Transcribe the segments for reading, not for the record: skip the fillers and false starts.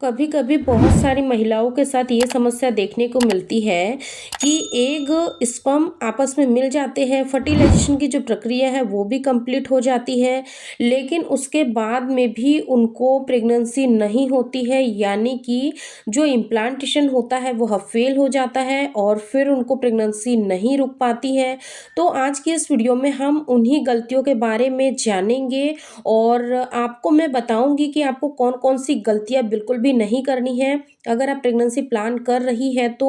कभी कभी बहुत सारी महिलाओं के साथ ये समस्या देखने को मिलती है कि एग स्पर्म आपस में मिल जाते हैं। फर्टिलाइजेशन की जो प्रक्रिया है वो भी कंप्लीट हो जाती है, लेकिन उसके बाद में भी उनको प्रेगनेंसी नहीं होती है, यानी कि जो इम्प्लांटेशन होता है वो फेल हो जाता है और फिर उनको प्रेगनेंसी नहीं रुक पाती है। तो आज की इस वीडियो में हम उन्हीं गलतियों के बारे में जानेंगे और आपको मैं बताऊंगी कि आपको कौन कौन सी गलतियां बिल्कुल भी नहीं करनी है। अगर आप प्रेगनेंसी प्लान कर रही है तो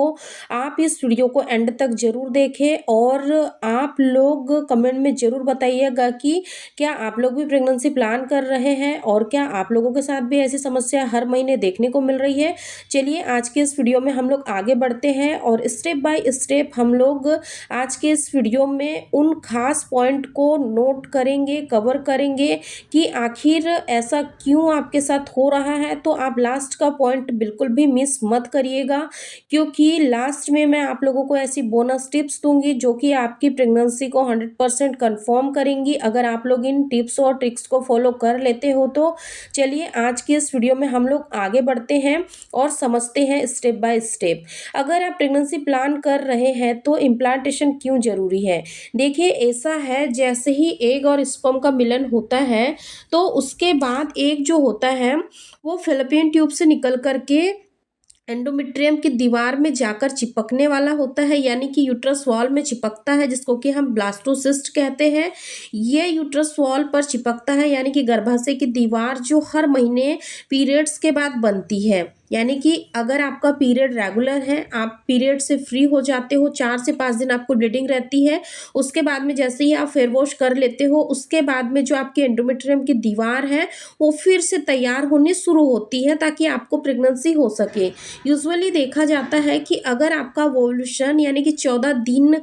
आप इस वीडियो को एंड तक जरूर देखें और आप लोग कमेंट में जरूर बताइएगा कि क्या आप लोग भी प्रेगनेंसी प्लान कर रहे हैं और क्या आप लोगों के साथ भी ऐसी समस्या हर महीने देखने को मिल रही है। चलिए आज के इस वीडियो में हम लोग आगे बढ़ते हैं और स्टेप बाय स्टेप हम लोग आज के इस वीडियो में उन खास पॉइंट को नोट करेंगे, कवर करेंगे कि आखिर ऐसा क्यों आपके साथ हो रहा है। तो आप लास्ट का पॉइंट बिल्कुल भी मिस मत करिएगा, क्योंकि लास्ट में मैं आप लोगों को ऐसी बोनस टिप्स दूंगी जो कि आपकी प्रेगनेंसी को 100% कंफर्म करेंगी अगर आप लोग इन टिप्स और ट्रिक्स को फॉलो कर लेते हो तो। चलिए आज की इस वीडियो में हम लोग आगे बढ़ते हैं और समझते हैं स्टेप बाय स्टेप। अगर आप प्रेगनेंसी प्लान कर रहे हैं तो इम्प्लांटेशन क्यों जरूरी है। देखिए ऐसा है, जैसे ही एग और स्पर्म का मिलन होता है तो उसके बाद एक जो होता है वो फिलिपियन ट्यूब से निकल करके एंडोमेट्रियम की दीवार में जाकर चिपकने वाला होता है, यानी कि यूट्रस वॉल में चिपकता है, जिसको कि हम ब्लास्टोसिस्ट कहते हैं। ये यूट्रस वॉल पर चिपकता है, यानी कि गर्भाशय की दीवार जो हर महीने पीरियड्स के बाद बनती है। यानी कि अगर आपका पीरियड रेगुलर है, आप पीरियड से फ्री हो जाते हो, 4 से 5 दिन आपको ब्लीडिंग रहती है, उसके बाद में जैसे ही आप फेयर वॉश कर लेते हो उसके बाद में जो आपकी एंडोमेट्रियम की दीवार है वो फिर से तैयार होने शुरू होती है ताकि आपको प्रेगनेंसी हो सके। यूजुअली देखा जाता है कि अगर आपका ओव्यूलेशन यानी कि 14 दिन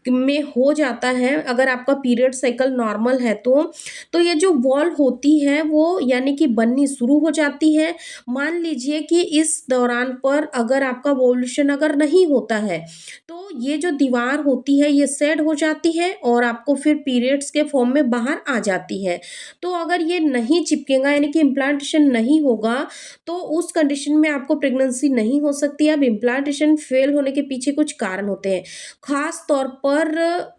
में हो जाता है, अगर आपका पीरियड साइकिल नॉर्मल है तो ये जो वॉल होती है वो यानी कि बननी शुरू हो जाती है। मान लीजिए कि इस दौरान पर अगर आपका ओव्यूलेशन अगर नहीं होता है तो ये जो दीवार होती है ये सेड हो जाती है और आपको फिर पीरियड्स के फॉर्म में बाहर आ जाती है। तो अगर ये नहीं चिपकेगा यानी कि इम्प्लांटेशन नहीं होगा तो उस कंडीशन में आपको प्रेगनेंसी नहीं हो सकती। अब इम्प्लांटेशन फेल होने के पीछे कुछ कारण होते हैं। खास तौर पर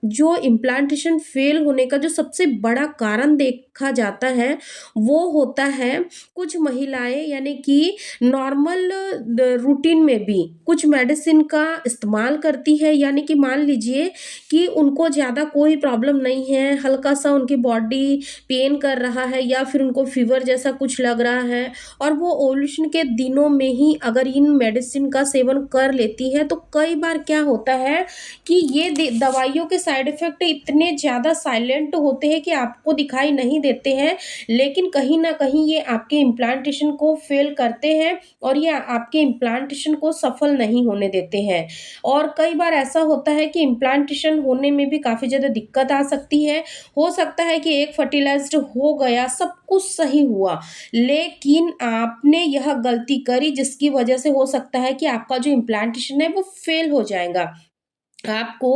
जो इम्प्लांटेशन फेल होने का जो सबसे बड़ा कारण देखा जाता है वो होता है कुछ महिलाएं यानी कि नॉर्मल रूटीन में भी कुछ मेडिसिन का इस्तेमाल करती है। यानी कि मान लीजिए कि उनको ज़्यादा कोई प्रॉब्लम नहीं है, हल्का सा उनकी बॉडी पेन कर रहा है या फिर उनको फीवर जैसा कुछ लग रहा है और वो ओव्यूलेशन के दिनों में ही अगर इन मेडिसिन का सेवन कर लेती है तो कई बार क्या होता है कि ये दवाइयों के साइड इफ़ेक्ट इतने ज़्यादा साइलेंट होते हैं कि आपको दिखाई नहीं देते हैं, लेकिन कहीं न कहीं ये आपके इम्प्लांटेशन को फ़ेल करते हैं और ये आपके इम्प्लांटेशन को सफल नहीं होने देते हैं। और कई बार ऐसा होता है कि इम्प्लांटेशन होने में भी काफ़ी ज़्यादा दिक्कत आ सकती है। हो सकता है कि एक फर्टिलाइज़्ड हो गया, सब कुछ सही हुआ, लेकिन आपने यह गलती करी जिसकी वजह से हो सकता है कि आपका जो इम्प्लांटेशन है वो फ़ेल हो जाएगा। आपको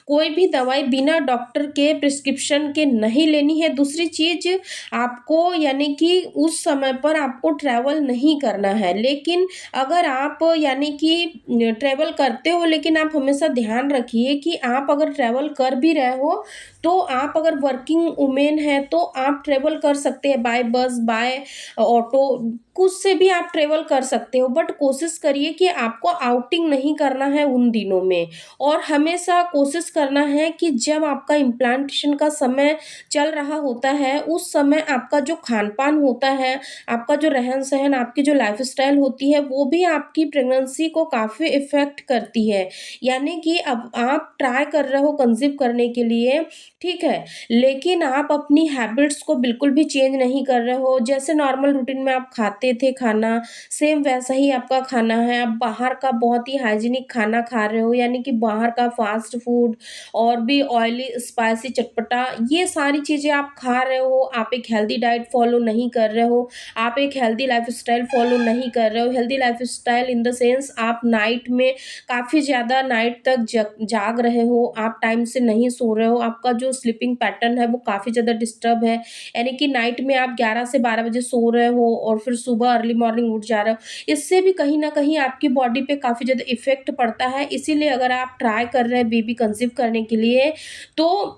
कोई भी दवाई बिना डॉक्टर के प्रिस्क्रिप्शन के नहीं लेनी है। दूसरी चीज़, आपको यानी कि उस समय पर आपको ट्रैवल नहीं करना है। लेकिन अगर आप यानी कि ट्रैवल करते हो, लेकिन आप हमेशा ध्यान रखिए कि आप अगर ट्रैवल कर भी रहे हो तो आप अगर वर्किंग वुमेन हैं तो आप ट्रैवल कर सकते हैं बाय बस, बाय ऑटो, कुछ से भी आप ट्रैवल कर सकते हो। बट कोशिश करिए कि आपको आउटिंग नहीं करना है उन दिनों में। और हमेशा कोशिश करना है कि जब आपका इम्प्लांटेशन का समय चल रहा होता है उस समय आपका जो खान-पान होता है, आपका जो रहन-सहन, आपकी जो लाइफ़स्टाइल होती है वो भी आपकी प्रेगनेंसी को काफ़ी इफ़ेक्ट करती है। यानी कि अब आप ट्राई कर रहे हो कंसीव करने के लिए, ठीक है, लेकिन आप अपनी हैबिट्स को बिल्कुल भी चेंज नहीं कर रहे हो। जैसे नॉर्मल रूटीन में आप खाते थे खाना, सेम वैसा ही आपका खाना है। आप बाहर का बहुत ही हाइजीनिक खाना खा रहे हो, यानी कि बाहर का फास्ट फूड और भी ऑयली, स्पाइसी, चटपटा, ये सारी चीज़ें आप खा रहे हो। आप एक हेल्दी डाइट फॉलो नहीं कर रहे हो, आप एक हेल्दी लाइफ़स्टाइल फॉलो नहीं कर रहे हो। Healthy lifestyle in the sense आप नाइट में काफ़ी ज़्यादा नाइट तक जाग रहे हो, आप टाइम से नहीं सो रहे हो, आपका जो स्लीपिंग पैटर्न है वो काफ़ी ज़्यादा डिस्टर्ब है। यानी कि नाइट में आप 11 से 12 बजे सो रहे हो और फिर सुबह अर्ली मॉर्निंग उठ जा रहे हो, इससे भी कहीं न कहीं आपकी बॉडी पे काफ़ी ज़्यादा इफ़ेक्ट पड़ता है। इसीलिए अगर आप ट्राई कर रहे हैं बेबी कंसीव करने के लिए, तो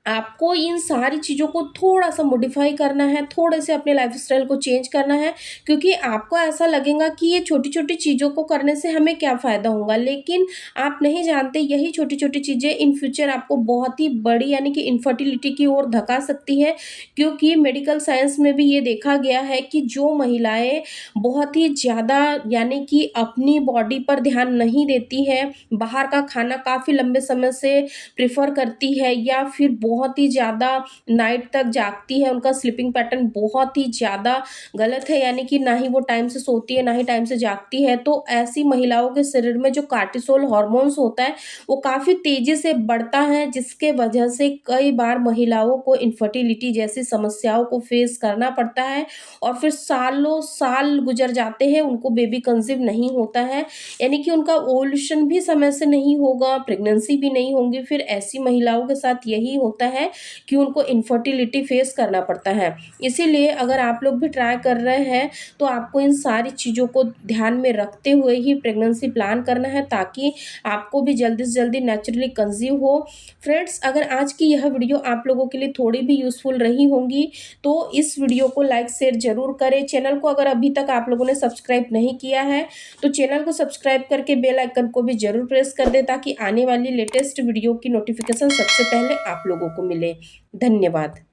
आपको इन सारी चीज़ों को थोड़ा-सा मॉडिफ़ाई करना है, थोड़े से अपने लाइफ़स्टाइल को चेंज करना है, क्योंकि आपको ऐसा लगेगा कि ये छोटी-छोटी चीज़ों को करने से हमें क्या फ़ायदा होगा, लेकिन आप नहीं जानते यही छोटी-छोटी चीज़ें इन फ्यूचर आपको बहुत ही बड़ी यानी कि इनफर्टिलिटी की ओर धका सकती है। क्योंकि मेडिकल साइंस में भी ये देखा गया है कि जो महिलाएँ बहुत ही ज़्यादा यानी कि अपनी बॉडी पर ध्यान नहीं देती हैं, बाहर का खाना काफ़ी लंबे समय से प्रेफ़र करती है या फिर बहुत ही ज़्यादा नाइट तक जागती है, उनका स्लीपिंग पैटर्न बहुत ही ज़्यादा गलत है, यानी कि ना ही वो टाइम से सोती है, ना ही टाइम से जागती है। तो ऐसी महिलाओं के शरीर में जो कार्टिसोल हार्मोन्स होता है, वो काफ़ी तेज़ी से बढ़ता है, जिसके वजह से कई बार महिलाओं को इनफर्टिलिटी जैसी समस्याओं को फेस करना पड़ता है और फिर सालों साल गुज़र जाते हैं, उनको बेबी कंसीव नहीं होता है। यानी कि उनका ओव्यूलेशन भी समय से नहीं होगा, प्रेगनेंसी भी नहीं होंगी, फिर ऐसी महिलाओं के साथ यही होता है कि उनको इनफर्टिलिटी फेस करना पड़ता है। इसीलिए अगर आप लोग भी ट्राई कर रहे हैं, तो आपको इन सारी चीज़ों को ध्यान में रखते हुए ही प्रेगनेंसी प्लान करना है, ताकि आपको भी जल्दी से जल्दी नेचुरली कंसीव हो। फ्रेंड्स, अगर आज की यह वीडियो आप लोगों के लिए थोड़ी भी यूज़फुल रही होंगी, तो इस वीडियो को लाइक शेयर ज़रूर करें। चैनल को अगर अभी तक आप लोगों ने सब्सक्राइब नहीं किया है, तो चैनल को सब्सक्राइब करके बेल आइकन को भी ज़रूर प्रेस कर दें, ताकि आने वाली लेटेस्ट वीडियो की नोटिफिकेशन सबसे पहले आप लोगों को मिले। धन्यवाद।